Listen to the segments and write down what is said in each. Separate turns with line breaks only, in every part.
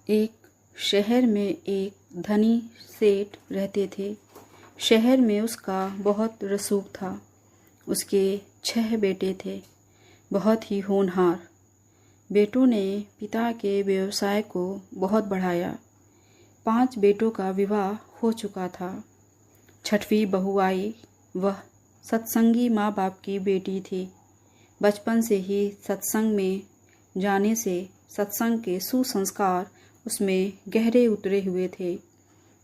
एक शहर में एक धनी सेठ रहते थे। शहर में उसका बहुत रसूख था। उसके 6 बेटे थे, बहुत ही होनहार। बेटों ने पिता के व्यवसाय को बहुत बढ़ाया। 5 बेटों का विवाह हो चुका था। 6वीं बहू आई। वह सत्संगी माँ बाप की बेटी थी। बचपन से ही सत्संग में जाने से सत्संग के सुसंस्कार उसमें गहरे उतरे हुए थे।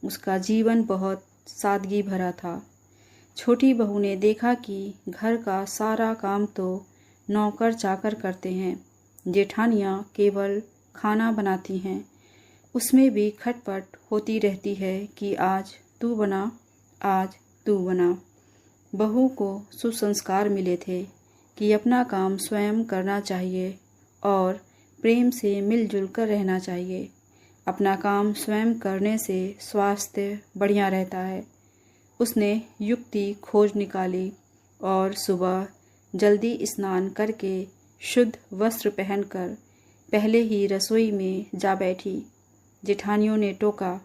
उसका जीवन बहुत सादगी भरा था। छोटी बहू ने देखा कि घर का सारा काम तो नौकर चाकर करते हैं, जेठानियाँ केवल खाना बनाती हैं। उसमें भी खटपट होती रहती है कि आज तू बना, आज तू बना। बहू को सुसंस्कार मिले थे कि अपना काम स्वयं करना चाहिए और प्रेम से मिलजुल कर रहना चाहिए। अपना काम स्वयं करने से स्वास्थ्य बढ़िया रहता है। उसने युक्ति खोज निकाली और सुबह जल्दी स्नान करके शुद्ध वस्त्र पहनकर पहले ही रसोई में जा बैठी। जेठानियों ने टोका,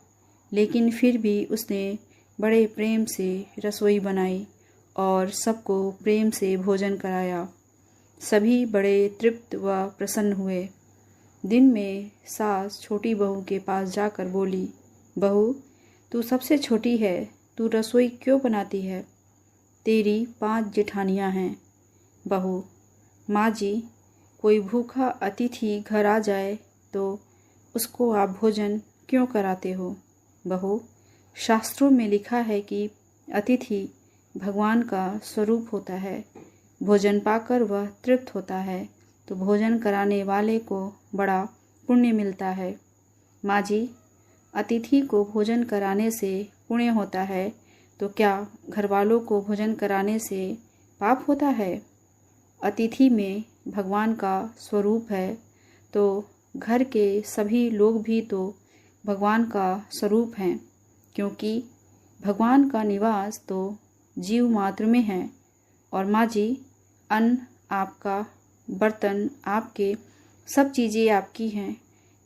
लेकिन फिर भी उसने बड़े प्रेम से रसोई बनाई और सबको प्रेम से भोजन कराया। सभी बड़े तृप्त व प्रसन्न हुए। दिन में सास छोटी बहू के पास जाकर बोली, बहू, तू सबसे छोटी है, तू रसोई क्यों बनाती है? तेरी 5 जेठानियाँ हैं। बहू, माँ जी, कोई भूखा अतिथि घर आ जाए तो उसको आप भोजन क्यों कराते हो? बहू, शास्त्रों में लिखा है कि अतिथि भगवान का स्वरूप होता है। भोजन पाकर वह तृप्त होता है तो भोजन कराने वाले को बड़ा पुण्य मिलता है। माँ जी, अतिथि को भोजन कराने से पुण्य होता है तो क्या घरवालों को भोजन कराने से पाप होता है? अतिथि में भगवान का स्वरूप है तो घर के सभी लोग भी तो भगवान का स्वरूप हैं, क्योंकि भगवान का निवास तो जीव मात्र में है। और माँ जी, अन्न आपका, बर्तन आपके, सब चीज़ें आपकी हैं।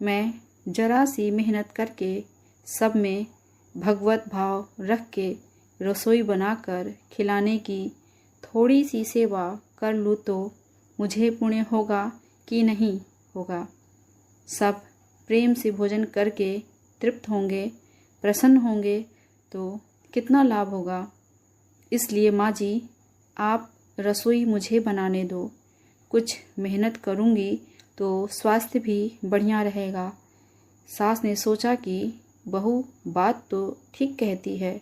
मैं जरा सी मेहनत करके सब में भगवत भाव रख के रसोई बनाकर खिलाने की थोड़ी सी सेवा कर लूँ तो मुझे पुण्य होगा कि नहीं होगा? सब प्रेम से भोजन करके तृप्त होंगे, प्रसन्न होंगे तो कितना लाभ होगा। इसलिए माँ जी, आप रसोई मुझे बनाने दो। कुछ मेहनत करूँगी तो स्वास्थ्य भी बढ़िया रहेगा। सास ने सोचा कि बहू बात तो ठीक कहती है,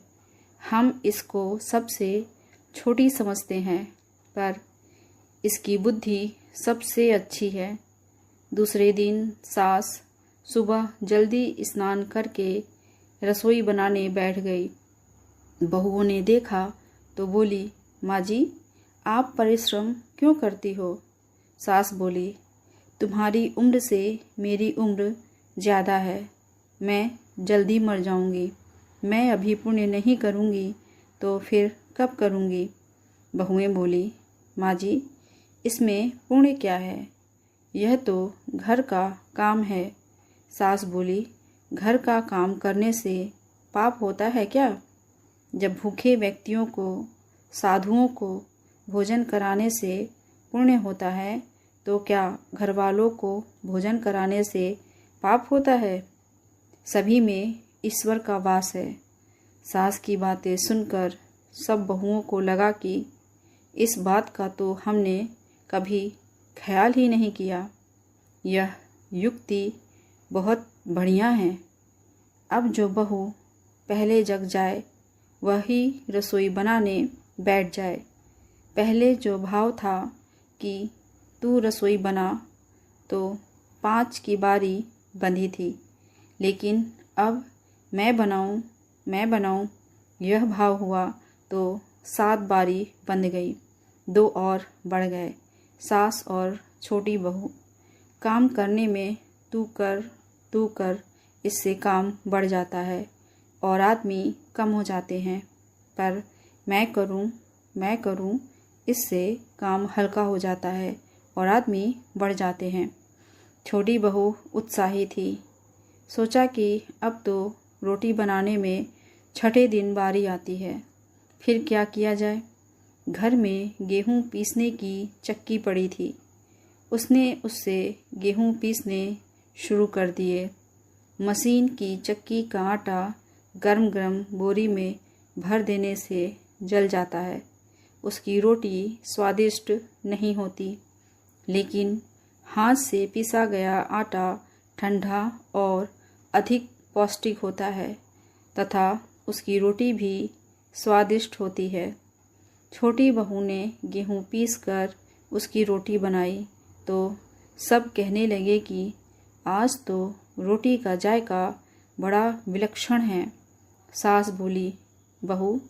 हम इसको सबसे छोटी समझते हैं, पर इसकी बुद्धि सबसे अच्छी है। दूसरे दिन सास सुबह जल्दी स्नान करके रसोई बनाने बैठ गई। बहुओं ने देखा तो बोली, माँ जी, आप परिश्रम क्यों करती हो? सास बोली, तुम्हारी उम्र से मेरी उम्र ज़्यादा है, मैं जल्दी मर जाऊंगी। मैं अभी पुण्य नहीं करूंगी तो फिर कब करूंगी? बहुएं बोली, माँ जी, इसमें पुण्य क्या है? यह तो घर का काम है। सास बोली, घर का काम करने से पाप होता है क्या? जब भूखे व्यक्तियों को, साधुओं को भोजन कराने से पुण्य होता है तो क्या घरवालों को भोजन कराने से पाप होता है? सभी में ईश्वर का वास है। सास की बातें सुनकर सब बहुओं को लगा कि इस बात का तो हमने कभी ख्याल ही नहीं किया। यह युक्ति बहुत बढ़िया है। अब जो बहू पहले जग जाए वही रसोई बनाने बैठ जाए। पहले जो भाव था कि तू रसोई बना तो 5 की बारी बंधी थी, लेकिन अब मैं बनाऊं यह भाव हुआ तो 7 बारी बंध गई। 2 और बढ़ गए। सास और छोटी बहू काम करने में तू कर इससे काम बढ़ जाता है और आदमी कम हो जाते हैं, पर मैं करूं इससे काम हल्का हो जाता है और आदमी बढ़ जाते हैं। छोटी बहू उत्साही थी। सोचा कि अब तो रोटी बनाने में छठे दिन बारी आती है, फिर क्या किया जाए। घर में गेहूं पीसने की चक्की पड़ी थी। उसने उससे गेहूं पीसने शुरू कर दिए। मशीन की चक्की का आटा गरम गरम बोरी में भर देने से जल जाता है। उसकी रोटी स्वादिष्ट नहीं होती, लेकिन हाथ से पिसा गया आटा ठंडा और अधिक पौष्टिक होता है तथा उसकी रोटी भी स्वादिष्ट होती है। छोटी बहू ने गेहूं पीसकर उसकी रोटी बनाई तो सब कहने लगे कि आज तो रोटी का जायका बड़ा विलक्षण है। सास बोली, बहू